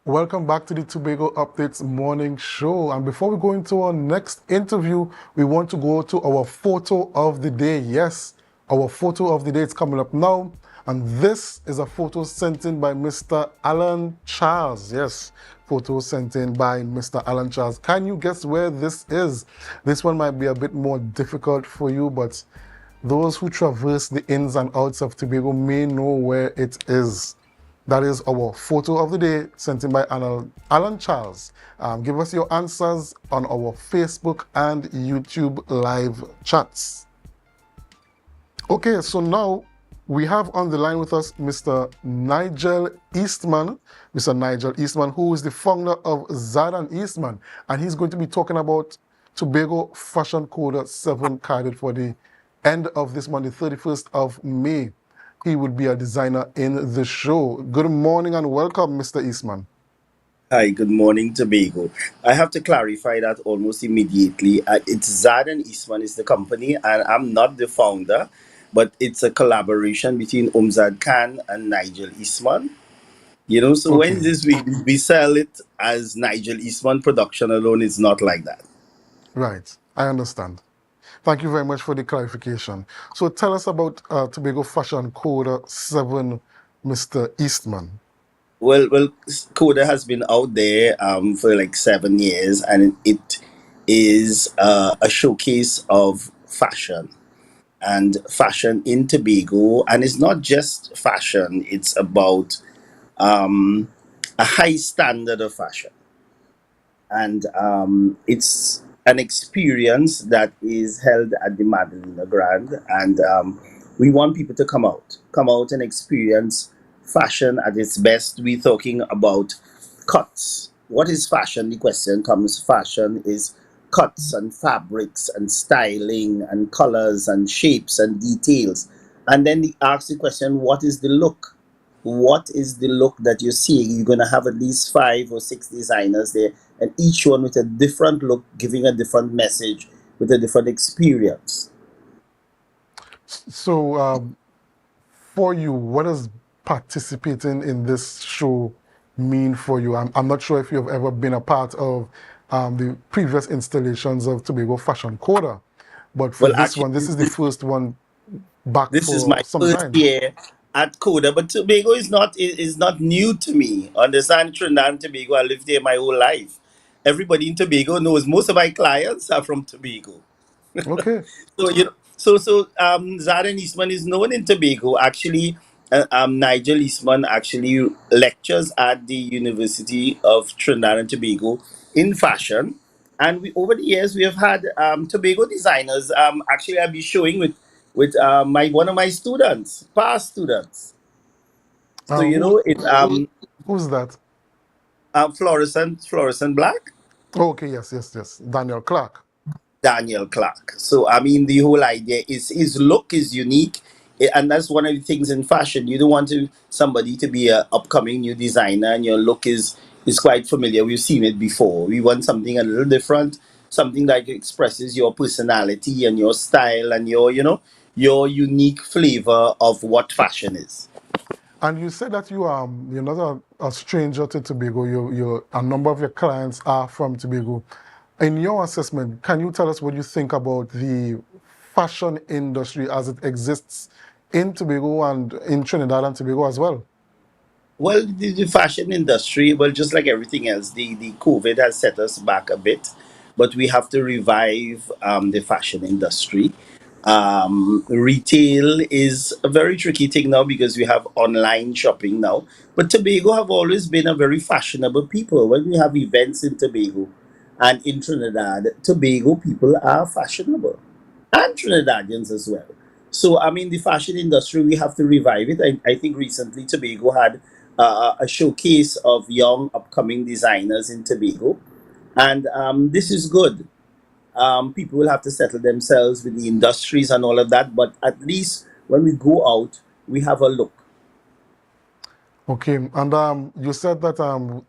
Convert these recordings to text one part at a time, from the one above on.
Welcome back to the Tobago Updates morning show. And before we go into our next interview, we want to go to our photo of the day. Yes, our photo of the day is coming up now. And this is a photo sent in by Mr. Alan Charles. Yes, photo sent in by Mr. Alan Charles. Can you guess where this is? This one might be a bit more difficult for you, but those who traverse the ins and outs of Tobago may know where it is. That is our photo of the day sent in by Alan Charles. Give us your answers on our Facebook and YouTube live chats. Okay, so now we have on the line with us Mr. Nigel Eastman. Mr. Nigel Eastman, who is the founder of Zad & Eastman, and he's going to be talking about Tobago Fashion CODA 7 carded for the end of this month, the 31st of May. He will be a designer in the show. Good morning and welcome, Mr. Eastman. Hi, good morning, Tobago. I have to clarify that almost immediately. It's Zad and Eastman is the company, and I'm not the founder, but it's a collaboration between Umzad Khan and Nigel Eastman. So when Okay, this we sell it as Nigel Eastman production alone, it's not like that. right. I understand. Thank you very much for the clarification. So tell us about Tobago Fashion CODA 7, Mr. Eastman. Well, Coda has been out there for like 7 years, and it is a showcase of fashion and fashion in Tobago. And it's not just fashion, it's about um, a high standard of fashion. And it's an experience that is held at the Madalena Grand. And we want people to come out and experience fashion at its best. We're talking about cuts. What is fashion? The question comes. Fashion is cuts and fabrics and styling and colors and shapes and details. And then they ask the question, what is the look? What is the look that you're seeing? You're going to have at least 5 or 6 designers there, and each one with a different look, giving a different message, with a different experience. So for you, what does participating in this show mean for you? I'm not sure if you've ever been a part of the previous installations of Tobago Fashion CODA, but for Well, this actually, one, this is the first one back this is for my some first time. year at CODA, but Tobago is not new to me. Understand, Trinidad and Tobago, I lived there my whole life. Everybody in Tobago knows most of my clients are from Tobago. Okay. Zara Eastman is known in Tobago. Actually, Nigel Eastman actually lectures at the University of Trinidad and Tobago in fashion. And over the years, we have had Tobago designers. Actually, I'll be showing with my one of my students, past students. So Who, it's who's that? fluorescent black. Oh, okay, yes, yes, yes. Daniel Clark. Daniel Clark. So I mean, the whole idea is his look is unique, and that's one of the things in fashion. You don't want somebody to be a upcoming new designer, and your look is quite familiar. We've seen it before. We want something a little different, something that expresses your personality and your style and your unique flavor of what fashion is. And you said that you're not a stranger to Tobago. A number of your clients are from Tobago. In your assessment, can you tell us what you think about the fashion industry as it exists in Tobago and in Trinidad and Tobago as well? Well, the fashion industry, well, just like everything else, the COVID has set us back a bit, but we have to revive the fashion industry. Retail is a very tricky thing now because we have online shopping now. But Tobago have always been a very fashionable people. When we have events in Tobago and in Trinidad, Tobago people are fashionable, and Trinidadians as well. So, I mean, the fashion industry, we have to revive it. I think recently Tobago had a showcase of young upcoming designers in Tobago. And this is good. People will have to settle themselves with the industries and all of that. But at least when we go out, we have a look. Okay, and you said that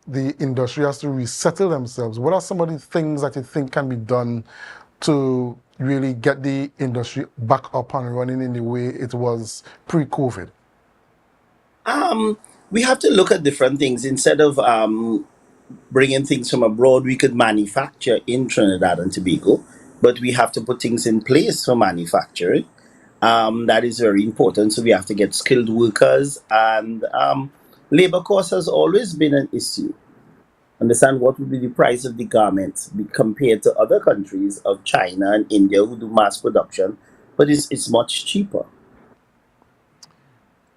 the industry has to resettle themselves. What are some of the things that you think can be done to really get the industry back up and running in the way it was pre-COVID? We have to look at different things. Instead of bringing things from abroad, we could manufacture in Trinidad and Tobago, but we have to put things in place for manufacturing. That is very important. So we have to get skilled workers, and labor cost has always been an issue. Understand what would be the price of the garments compared to other countries of China and India who do mass production, but it's much cheaper.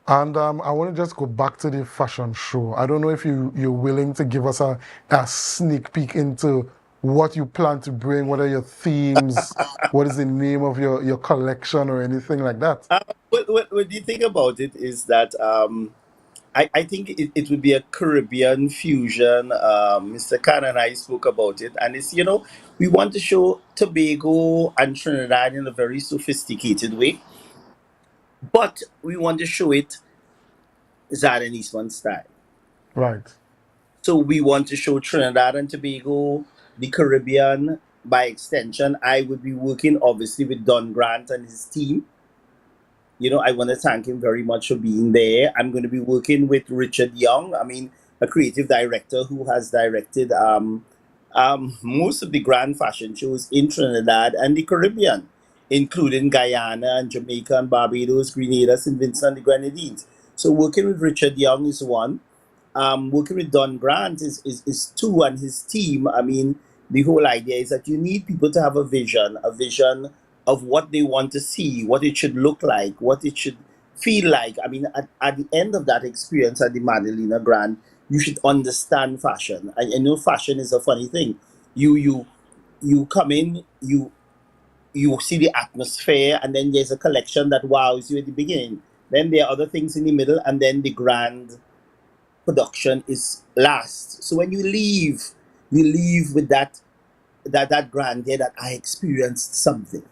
And I want to just go back to the fashion show. I don't know if you're willing to give us a sneak peek into what you plan to bring, what are your themes, what is the name of your collection or anything like that. What the thing about it is that I think it would be a Caribbean fusion. Mr. Khan and I spoke about it, and it's, we want to show Tobago and Trinidad in a very sophisticated way, but we want to show it Zad and Eastman style. Right. So we want to show Trinidad and Tobago, the Caribbean. By extension, I would be working obviously with Don Grant and his team. I want to thank him very much for being there. I'm going to be working with Richard Young. I mean, a creative director who has directed most of the grand fashion shows in Trinidad and the Caribbean, including Guyana and Jamaica and Barbados, Grenada, St. Vincent and the Grenadines. So working with Richard Young is one. Working with Don Grant is two, and his team. I mean, the whole idea is that you need people to have a vision of what they want to see, what it should look like, what it should feel like. I mean, at the end of that experience at the Madalena Grand, you should understand fashion. I know fashion is a funny thing. You come in, you see the atmosphere, and then there's a collection that wows you at the beginning. Then there are other things in the middle, and then the grand production is last. So when you leave with that grandeur that I experienced something.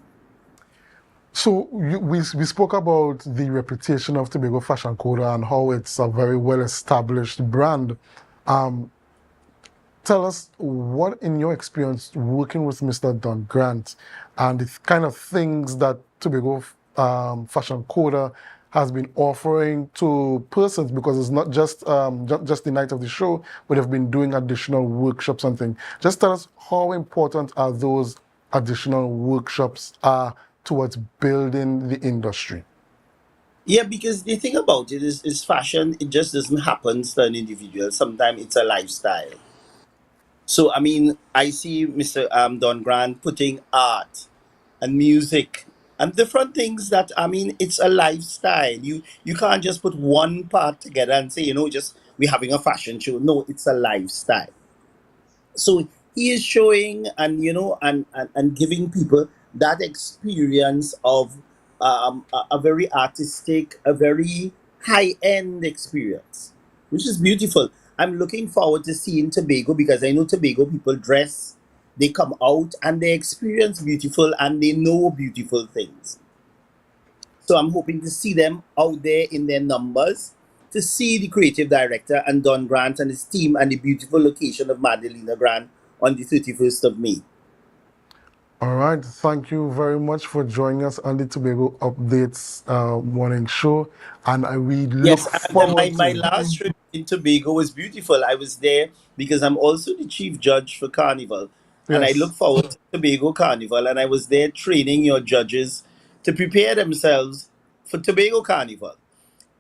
So we spoke about the reputation of Tobago Fashion CODA and how it's a very well-established brand. Tell us what, in your experience, working with Mr. Don Grant and the kind of things that Tobago Fashion CODA has been offering to persons, because it's not just just the night of the show, but they've been doing additional workshops and things. Just tell us how important are those additional workshops towards building the industry. Yeah, because the thing about it is fashion, it just doesn't happen to an individual. Sometimes it's a lifestyle. So, I mean, I see Mr. Don Grant putting art and music and different things that, I mean, it's a lifestyle. You can't just put one part together and say, just we're having a fashion show. No, it's a lifestyle. So he is showing, and and giving people that experience of a very artistic, a very high end experience, which is beautiful. I'm looking forward to seeing Tobago, because I know Tobago people dress, they come out and they experience beautiful and they know beautiful things. So I'm hoping to see them out there in their numbers, to see the creative director and Don Grant and his team and the beautiful location of Madalena Grand on the 31st of May. All right, thank you very much for joining us on the Tobago Updates morning show, and we look Yes, and forward my to. last trip in Tobago was beautiful. I was there because I'm also the chief judge for Carnival, and I look Yes, forward to Tobago Carnival, and I was there training your judges to prepare themselves for Tobago Carnival.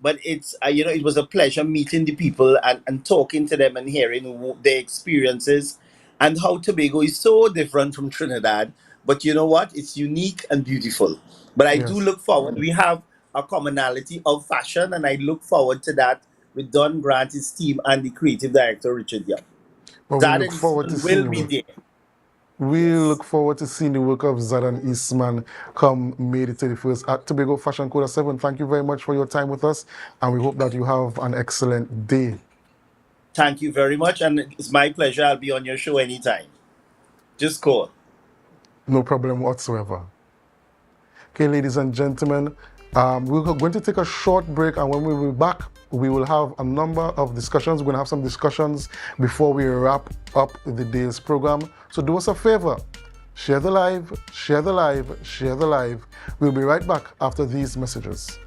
But it's it was a pleasure meeting the people, and talking to them and hearing their experiences, and how Tobago is so different from Trinidad. But you know what? It's unique and beautiful. But I do yes. look forward. We have a commonality of fashion, and I look forward to that with Don Grant, his team, and the creative director Richard Young. But we Zad look and forward to Eastman will seeing be you. there. We Yes. look forward to seeing the work of Zadan Eastman come May the 31st at Tobago Fashion CODA 7. Thank you very much for your time with us, and we hope that you have an excellent day. Thank you very much, and it's my pleasure. I'll be on your show anytime. Just call. No problem whatsoever. Okay, ladies and gentlemen, we're going to take a short break, and when we will be back, we will have a number of discussions. We're going to have some discussions before we wrap up the day's program. So do us a favor, share the live, share the live, share the live. We'll be right back after these messages.